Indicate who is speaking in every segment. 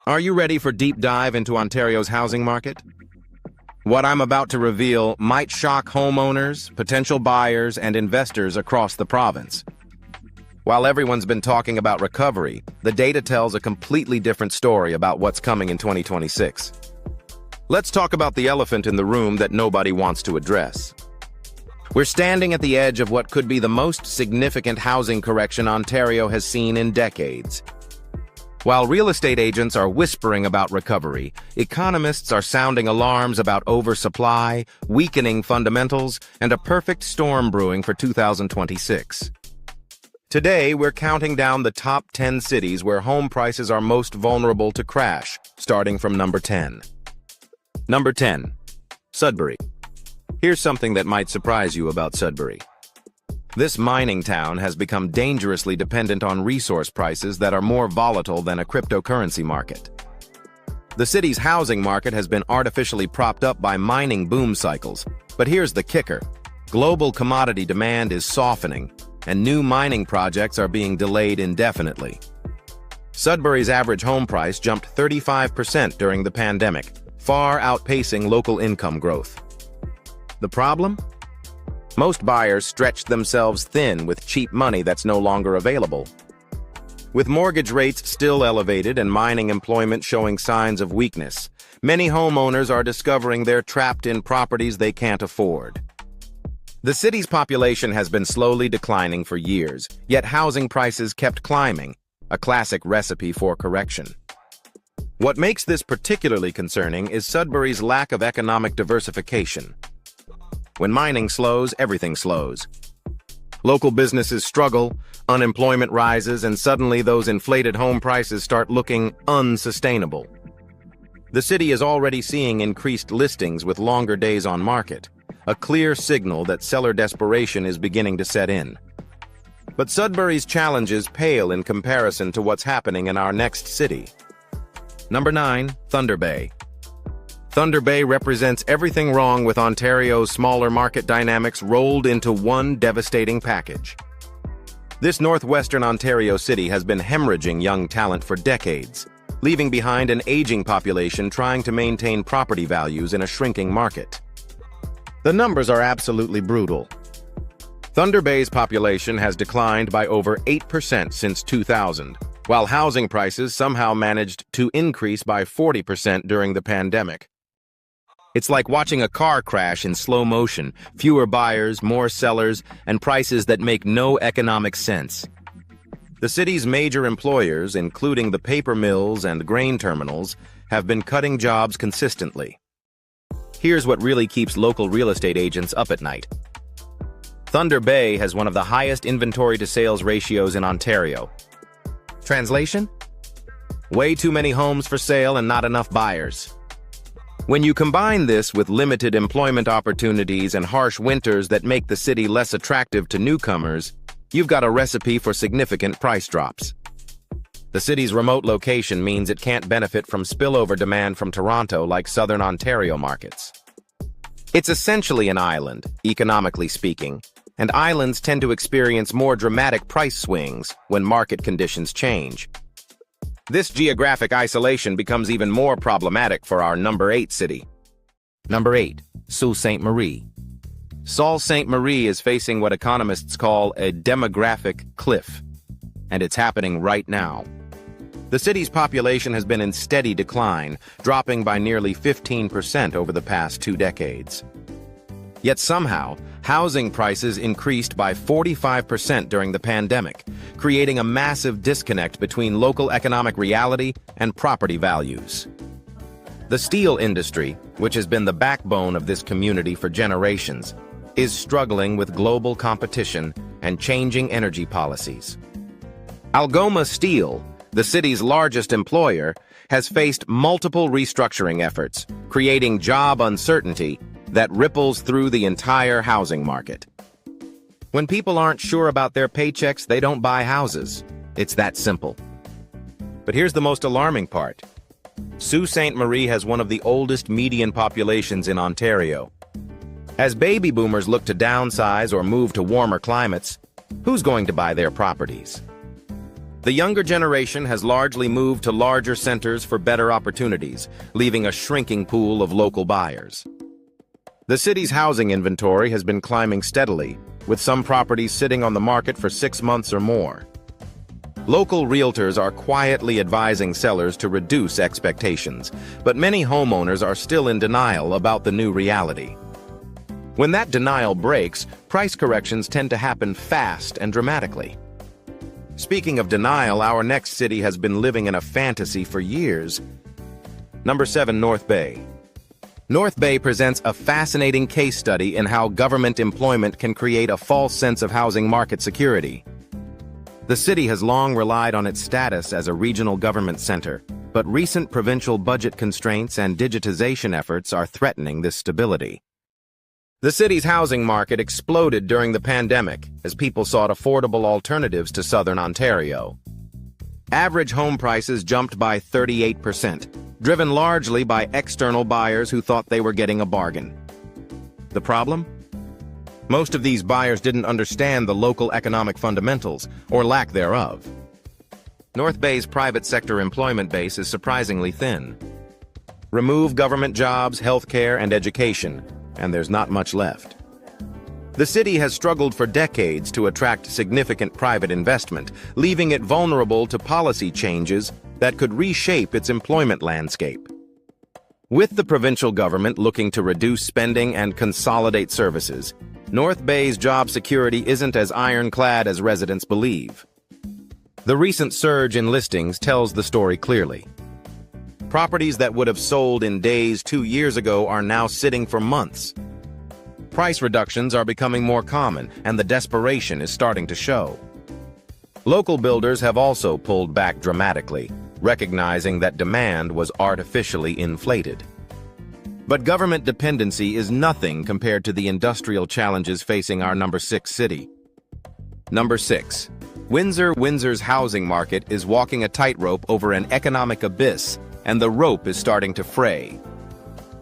Speaker 1: Are you ready for deep dive into Ontario's housing market? What I'm about to reveal might shock homeowners, potential buyers, and investors across the province. While everyone's been talking about recovery, the data tells a completely different story about what's coming in 2026. Let's talk about the elephant in the room that nobody wants to address. We're standing at the edge of what could be the most significant housing correction Ontario has seen in decades. While real estate agents are whispering about recovery, economists are sounding alarms about oversupply, weakening fundamentals, and a perfect storm brewing for 2026. Today, we're counting down the top 10 cities where home prices are most vulnerable to crash, starting from number 10. Number 10. Sudbury. Here's something that might surprise you about Sudbury. This mining town has become dangerously dependent on resource prices that are more volatile than a cryptocurrency market. The city's housing market has been artificially propped up by mining boom cycles, but here's the kicker. Global commodity demand is softening, and new mining projects are being delayed indefinitely. Sudbury's average home price jumped 35% during the pandemic, far outpacing local income growth. The problem? Most buyers stretched themselves thin with cheap money that's no longer available. With mortgage rates still elevated and mining employment showing signs of weakness, many homeowners are discovering they're trapped in properties they can't afford. The city's population has been slowly declining for years, yet housing prices kept climbing, a classic recipe for correction. What makes this particularly concerning is Sudbury's lack of economic diversification. When mining slows, everything slows. Local businesses struggle, unemployment rises, and suddenly those inflated home prices start looking unsustainable. The city is already seeing increased listings with longer days on market, a clear signal that seller desperation is beginning to set in. But Sudbury's challenges pale in comparison to what's happening in our next city. Number 9. Thunder Bay. Thunder Bay represents everything wrong with Ontario's smaller market dynamics rolled into one devastating package. This northwestern Ontario city has been hemorrhaging young talent for decades, leaving behind an aging population trying to maintain property values in a shrinking market. The numbers are absolutely brutal. Thunder Bay's population has declined by over 8% since 2000, while housing prices somehow managed to increase by 40% during the pandemic. It's like watching a car crash in slow motion, fewer buyers, more sellers, and prices that make no economic sense. The city's major employers, including the paper mills and grain terminals, have been cutting jobs consistently. Here's what really keeps local real estate agents up at night. Thunder Bay has one of the highest inventory-to-sales ratios in Ontario. Translation? Way too many homes for sale and not enough buyers. When you combine this with limited employment opportunities and harsh winters that make the city less attractive to newcomers, you've got a recipe for significant price drops. The city's remote location means it can't benefit from spillover demand from Toronto like southern Ontario markets. It's essentially an island, economically speaking, and islands tend to experience more dramatic price swings when market conditions change. This geographic isolation becomes even more problematic for our number 8 city. Number 8. Sault Ste. Marie. Sault Ste. Marie is facing what economists call a demographic cliff, and it's happening right now. The city's population has been in steady decline, dropping by nearly 15% over the past 2 decades. Yet somehow, housing prices increased by 45% during the pandemic, creating a massive disconnect between local economic reality and property values. The steel industry, which has been the backbone of this community for generations, is struggling with global competition and changing energy policies. Algoma Steel, the city's largest employer, has faced multiple restructuring efforts, creating job uncertainty that ripples through the entire housing market. When people aren't sure about their paychecks, they don't buy houses. It's that simple. But here's the most alarming part. Sault Ste. Marie has one of the oldest median populations in Ontario. As baby boomers look to downsize or move to warmer climates, who's going to buy their properties? The younger generation has largely moved to larger centers for better opportunities, leaving a shrinking pool of local buyers. The city's housing inventory has been climbing steadily, with some properties sitting on the market for 6 months or more. Local realtors are quietly advising sellers to reduce expectations, but many homeowners are still in denial about the new reality. When that denial breaks, price corrections tend to happen fast and dramatically. Speaking of denial, our next city has been living in a fantasy for years. Number 7, North Bay. North Bay presents a fascinating case study in how government employment can create a false sense of housing market security. The city has long relied on its status as a regional government center, but recent provincial budget constraints and digitization efforts are threatening this stability. The city's housing market exploded during the pandemic as people sought affordable alternatives to southern Ontario. Average home prices jumped by 38%, driven largely by external buyers who thought they were getting a bargain. The problem? Most of these buyers didn't understand the local economic fundamentals, or lack thereof. North Bay's private sector employment base is surprisingly thin. Remove government jobs, healthcare, and education, and there's not much left. The city has struggled for decades to attract significant private investment, leaving it vulnerable to policy changes that could reshape its employment landscape. With the provincial government looking to reduce spending and consolidate services, North Bay's job security isn't as ironclad as residents believe. The recent surge in listings tells the story clearly. Properties that would have sold in days 2 years ago are now sitting for months. Price reductions are becoming more common, and the desperation is starting to show. Local builders have also pulled back dramatically, recognizing that demand was artificially inflated. But government dependency is nothing compared to the industrial challenges facing our number 6 city. Number 6. Windsor's housing market is walking a tightrope over an economic abyss, and the rope is starting to fray.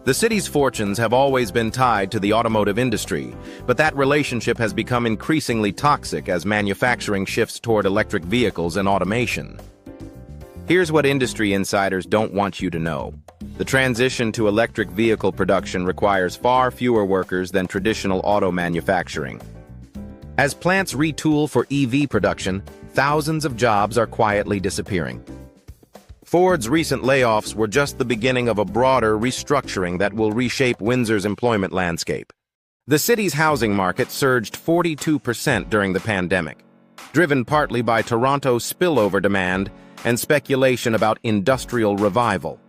Speaker 1: The city's fortunes have always been tied to the automotive industry, but that relationship has become increasingly toxic as manufacturing shifts toward electric vehicles and automation. Here's what industry insiders don't want you to know. The transition to electric vehicle production requires far fewer workers than traditional auto manufacturing. As plants retool for EV production, thousands of jobs are quietly disappearing. Ford's recent layoffs were just the beginning of a broader restructuring that will reshape Windsor's employment landscape. The city's housing market surged 42% during the pandemic, driven partly by Toronto's spillover demand and speculation about industrial revival.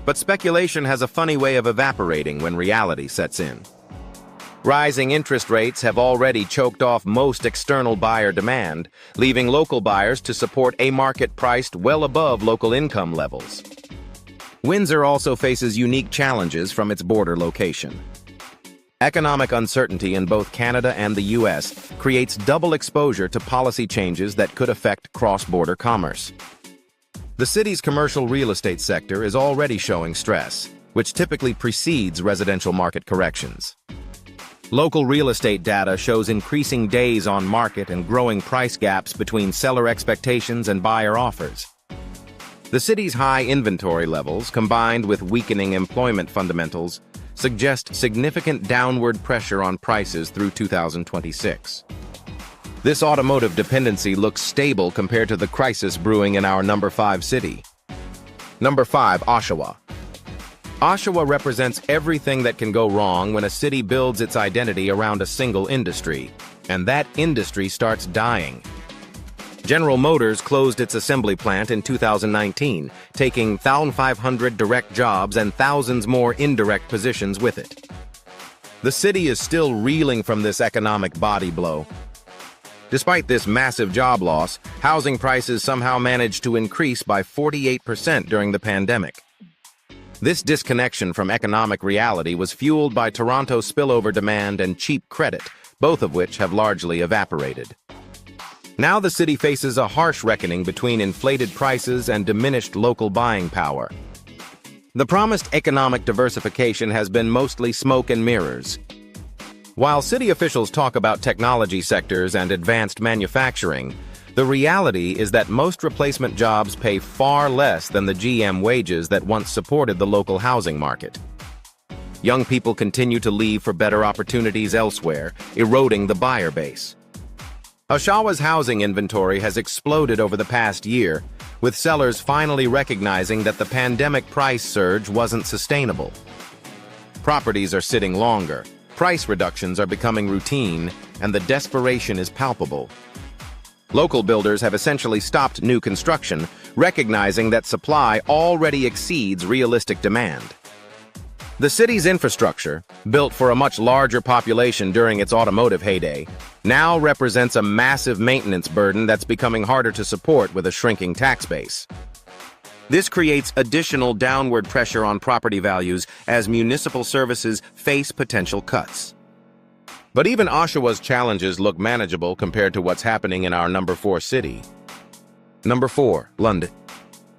Speaker 1: But speculation has a funny way of evaporating when reality sets in. Rising interest rates have already choked off most external buyer demand, leaving local buyers to support a market priced well above local income levels. Windsor also faces unique challenges from its border location. Economic uncertainty in both Canada and the U.S. creates double exposure to policy changes that could affect cross-border commerce. The city's commercial real estate sector is already showing stress, which typically precedes residential market corrections. Local real estate data shows increasing days on market and growing price gaps between seller expectations and buyer offers. The city's high inventory levels, combined with weakening employment fundamentals, suggest significant downward pressure on prices through 2026. This automotive dependency looks stable compared to the crisis brewing in our number 5 city. Number 5, Oshawa. Oshawa represents everything that can go wrong when a city builds its identity around a single industry, and that industry starts dying. General Motors closed its assembly plant in 2019, taking 1,500 direct jobs and thousands more indirect positions with it. The city is still reeling from this economic body blow. Despite this massive job loss, housing prices somehow managed to increase by 48% during the pandemic. This disconnection from economic reality was fueled by Toronto's spillover demand and cheap credit, both of which have largely evaporated. Now the city faces a harsh reckoning between inflated prices and diminished local buying power. The promised economic diversification has been mostly smoke and mirrors. While city officials talk about technology sectors and advanced manufacturing, The reality is that most replacement jobs pay far less than the GM wages that once supported the local housing market. Young people continue to leave for better opportunities elsewhere, eroding the buyer base. Oshawa's housing inventory has exploded over the past year, with sellers finally recognizing that the pandemic price surge wasn't sustainable. Properties are sitting longer, price reductions are becoming routine, and the desperation is palpable. Local builders have essentially stopped new construction, recognizing that supply already exceeds realistic demand. The city's infrastructure, built for a much larger population during its automotive heyday, now represents a massive maintenance burden that's becoming harder to support with a shrinking tax base. This creates additional downward pressure on property values as municipal services face potential cuts. But even Oshawa's challenges look manageable compared to what's happening in our number 4 city. Number 4, London.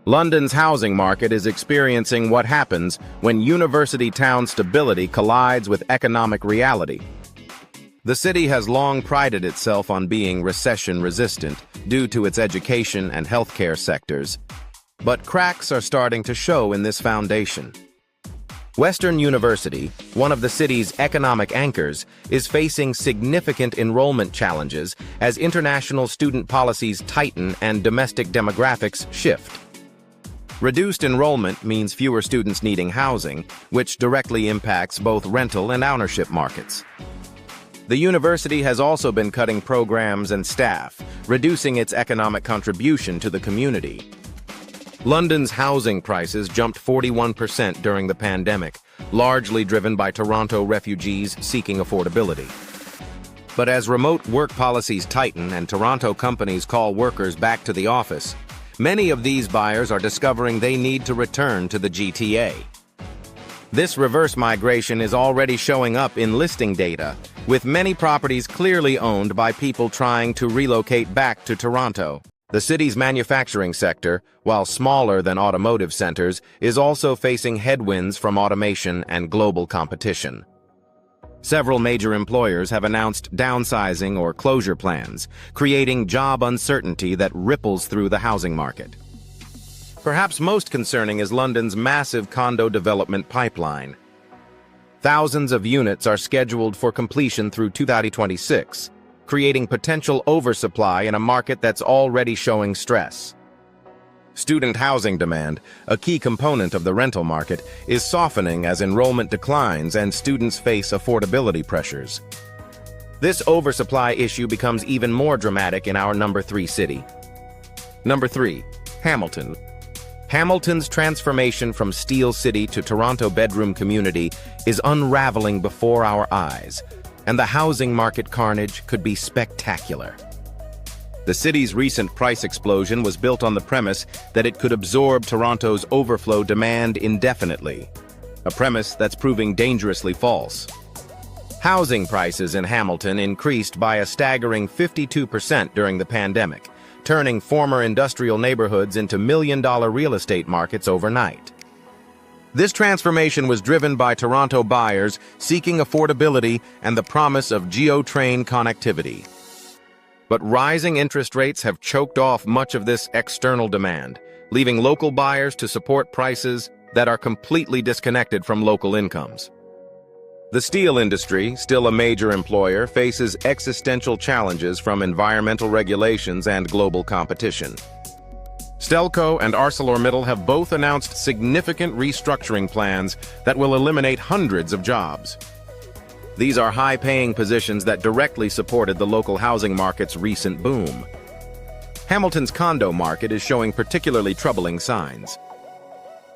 Speaker 1: London's housing market is experiencing what happens when university town stability collides with economic reality. The city has long prided itself on being recession-resistant due to its education and healthcare sectors, but cracks are starting to show in this foundation. Western University, one of the city's economic anchors, is facing significant enrollment challenges as international student policies tighten and domestic demographics shift. Reduced enrollment means fewer students needing housing, which directly impacts both rental and ownership markets. The university has also been cutting programs and staff, reducing its economic contribution to the community. London's housing prices jumped 41% during the pandemic, largely driven by Toronto refugees seeking affordability. But as remote work policies tighten and Toronto companies call workers back to the office, many of these buyers are discovering they need to return to the GTA. This reverse migration is already showing up in listing data, with many properties clearly owned by people trying to relocate back to Toronto. The city's manufacturing sector, while smaller than automotive centers, is also facing headwinds from automation and global competition. Several major employers have announced downsizing or closure plans, creating job uncertainty that ripples through the housing market. Perhaps most concerning is London's massive condo development pipeline. Thousands of units are scheduled for completion through 2026, creating potential oversupply in a market that's already showing stress. Student housing demand, a key component of the rental market, is softening as enrollment declines and students face affordability pressures. This oversupply issue becomes even more dramatic in our number 3 city. Number 3, Hamilton. Hamilton's transformation from Steel City to Toronto bedroom community is unraveling before our eyes, and the housing market carnage could be spectacular. The city's recent price explosion was built on the premise that it could absorb Toronto's overflow demand indefinitely, a premise that's proving dangerously false. Housing prices in Hamilton increased by a staggering 52% during the pandemic, turning former industrial neighborhoods into million-dollar real estate markets overnight. This transformation was driven by Toronto buyers seeking affordability and the promise of GO-train connectivity. But rising interest rates have choked off much of this external demand, leaving local buyers to support prices that are completely disconnected from local incomes. The steel industry, still a major employer, faces existential challenges from environmental regulations and global competition. Stelco and ArcelorMittal have both announced significant restructuring plans that will eliminate hundreds of jobs. These are high-paying positions that directly supported the local housing market's recent boom. Hamilton's condo market is showing particularly troubling signs.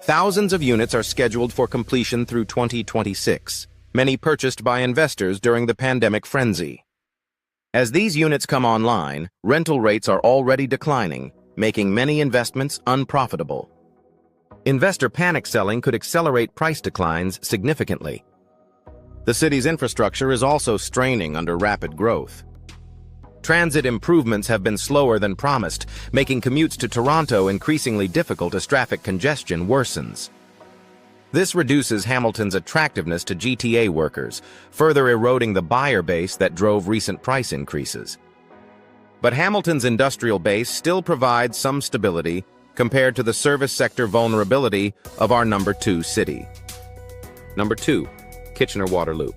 Speaker 1: Thousands of units are scheduled for completion through 2026, many purchased by investors during the pandemic frenzy. As these units come online, rental rates are already declining, making many investments unprofitable. Investor panic selling could accelerate price declines significantly. The city's infrastructure is also straining under rapid growth. Transit improvements have been slower than promised, making commutes to Toronto increasingly difficult as traffic congestion worsens. This reduces Hamilton's attractiveness to GTA workers, further eroding the buyer base that drove recent price increases. But Hamilton's industrial base still provides some stability compared to the service sector vulnerability of our number 2 city. Number 2, Kitchener-Waterloo.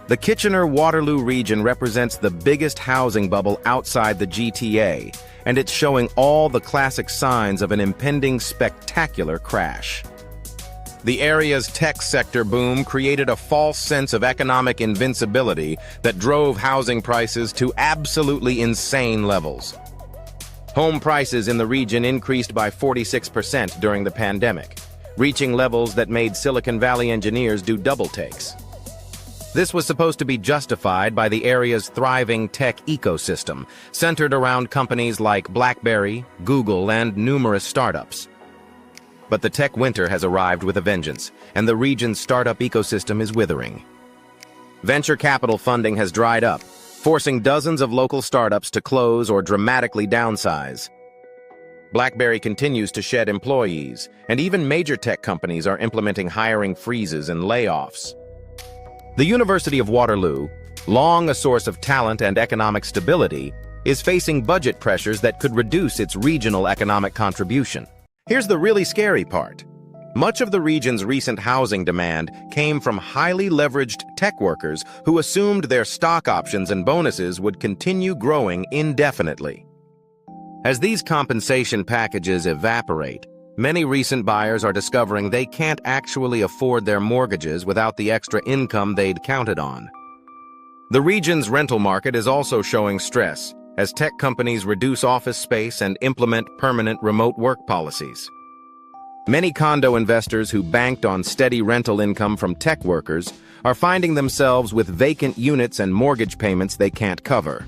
Speaker 1: The Kitchener-Waterloo region represents the biggest housing bubble outside the GTA, and it's showing all the classic signs of an impending spectacular crash. The area's tech sector boom created a false sense of economic invincibility that drove housing prices to absolutely insane levels. Home prices in the region increased by 46% during the pandemic, reaching levels that made Silicon Valley engineers do double takes. This was supposed to be justified by the area's thriving tech ecosystem, centered around companies like BlackBerry, Google, and numerous startups. But the tech winter has arrived with a vengeance, and the region's startup ecosystem is withering. Venture capital funding has dried up, forcing dozens of local startups to close or dramatically downsize. BlackBerry continues to shed employees, and even major tech companies are implementing hiring freezes and layoffs. The University of Waterloo, long a source of talent and economic stability, is facing budget pressures that could reduce its regional economic contribution. Here's the really scary part. Much of the region's recent housing demand came from highly leveraged tech workers who assumed their stock options and bonuses would continue growing indefinitely. As these compensation packages evaporate, many recent buyers are discovering they can't actually afford their mortgages without the extra income they'd counted on. The region's rental market is also showing stress as tech companies reduce office space and implement permanent remote work policies. Many condo investors who banked on steady rental income from tech workers are finding themselves with vacant units and mortgage payments they can't cover.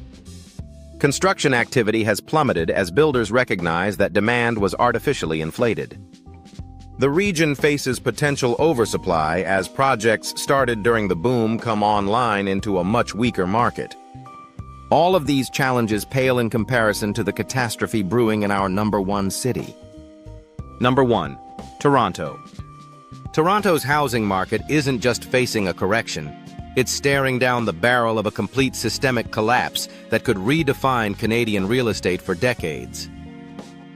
Speaker 1: Construction activity has plummeted as builders recognize that demand was artificially inflated. The region faces potential oversupply as projects started during the boom come online into a much weaker market. All of these challenges pale in comparison to the catastrophe brewing in our number 1 city. Number 1, Toronto. Toronto's housing market isn't just facing a correction. It's staring down the barrel of a complete systemic collapse that could redefine Canadian real estate for decades.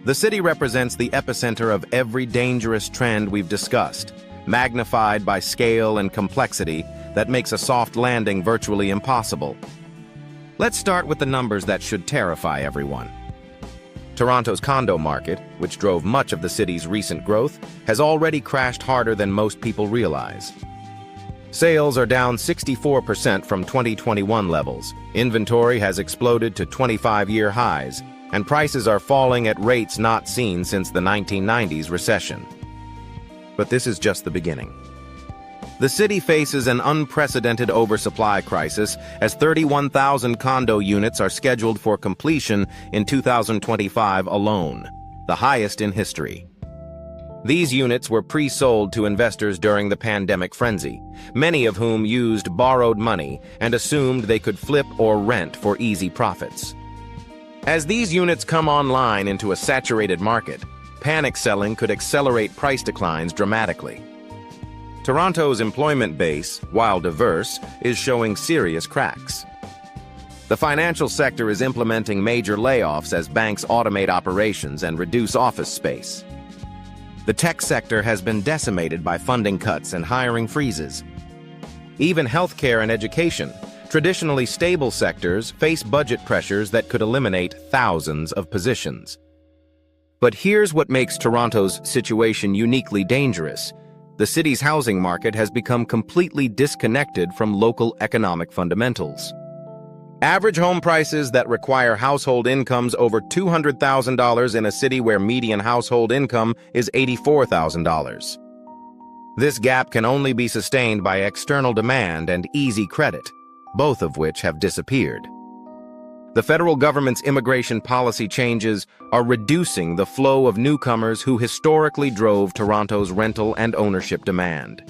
Speaker 1: The city represents the epicenter of every dangerous trend we've discussed, magnified by scale and complexity that makes a soft landing virtually impossible. Let's start with the numbers that should terrify everyone. Toronto's condo market, which drove much of the city's recent growth, has already crashed harder than most people realize. Sales are down 64% from 2021 levels, inventory has exploded to 25-year highs, and prices are falling at rates not seen since the 1990s recession. But this is just the beginning. The city faces an unprecedented oversupply crisis as 31,000 condo units are scheduled for completion in 2025 alone, the highest in history. These units were pre-sold to investors during the pandemic frenzy, many of whom used borrowed money and assumed they could flip or rent for easy profits. As these units come online into a saturated market, panic selling could accelerate price declines dramatically. Toronto's employment base, while diverse, is showing serious cracks. The financial sector is implementing major layoffs as banks automate operations and reduce office space. The tech sector has been decimated by funding cuts and hiring freezes. Even healthcare and education, traditionally stable sectors, face budget pressures that could eliminate thousands of positions. But here's what makes Toronto's situation uniquely dangerous. The city's housing market has become completely disconnected from local economic fundamentals. Average home prices that require household incomes over $200,000 in a city where median household income is $84,000. This gap can only be sustained by external demand and easy credit, both of which have disappeared. The federal government's immigration policy changes are reducing the flow of newcomers who historically drove Toronto's rental and ownership demand.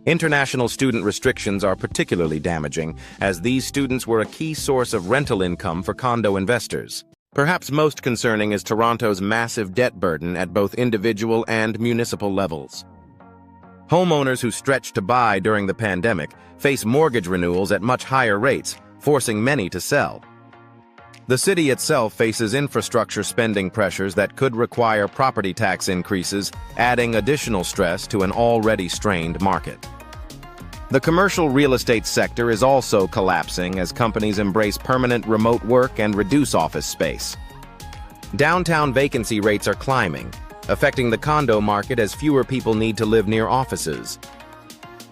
Speaker 1: International student restrictions are particularly damaging, as these students were a key source of rental income for condo investors. Perhaps most concerning is Toronto's massive debt burden at both individual and municipal levels. Homeowners who stretched to buy during the pandemic face mortgage renewals at much higher rates, forcing many to sell. The city itself faces infrastructure spending pressures that could require property tax increases, adding additional stress to an already strained market. The commercial real estate sector is also collapsing as companies embrace permanent remote work and reduce office space. Downtown vacancy rates are climbing, affecting the condo market as fewer people need to live near offices.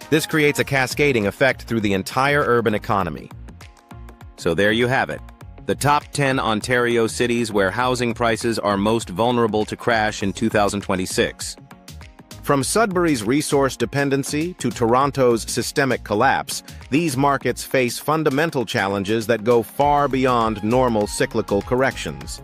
Speaker 1: This creates a cascading effect through the entire urban economy. So there you have it, the top 10 Ontario cities where housing prices are most vulnerable to crash in 2026. From Sudbury's resource dependency to Toronto's systemic collapse, these markets face fundamental challenges that go far beyond normal cyclical corrections.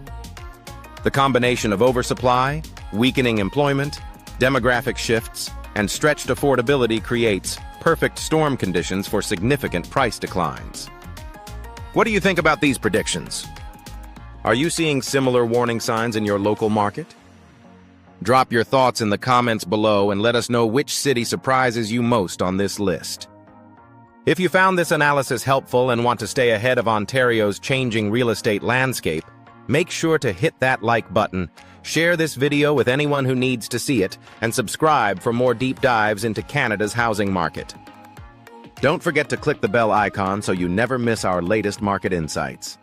Speaker 1: The combination of oversupply, weakening employment, demographic shifts, and stretched affordability creates perfect storm conditions for significant price declines. What do you think about these predictions? Are you seeing similar warning signs in your local market? Drop your thoughts in the comments below and let us know which city surprises you most on this list. If you found this analysis helpful and want to stay ahead of Ontario's changing real estate landscape, make sure to hit that like button, share this video with anyone who needs to see it, and subscribe for more deep dives into Canada's housing market. Don't forget to click the bell icon so you never miss our latest market insights.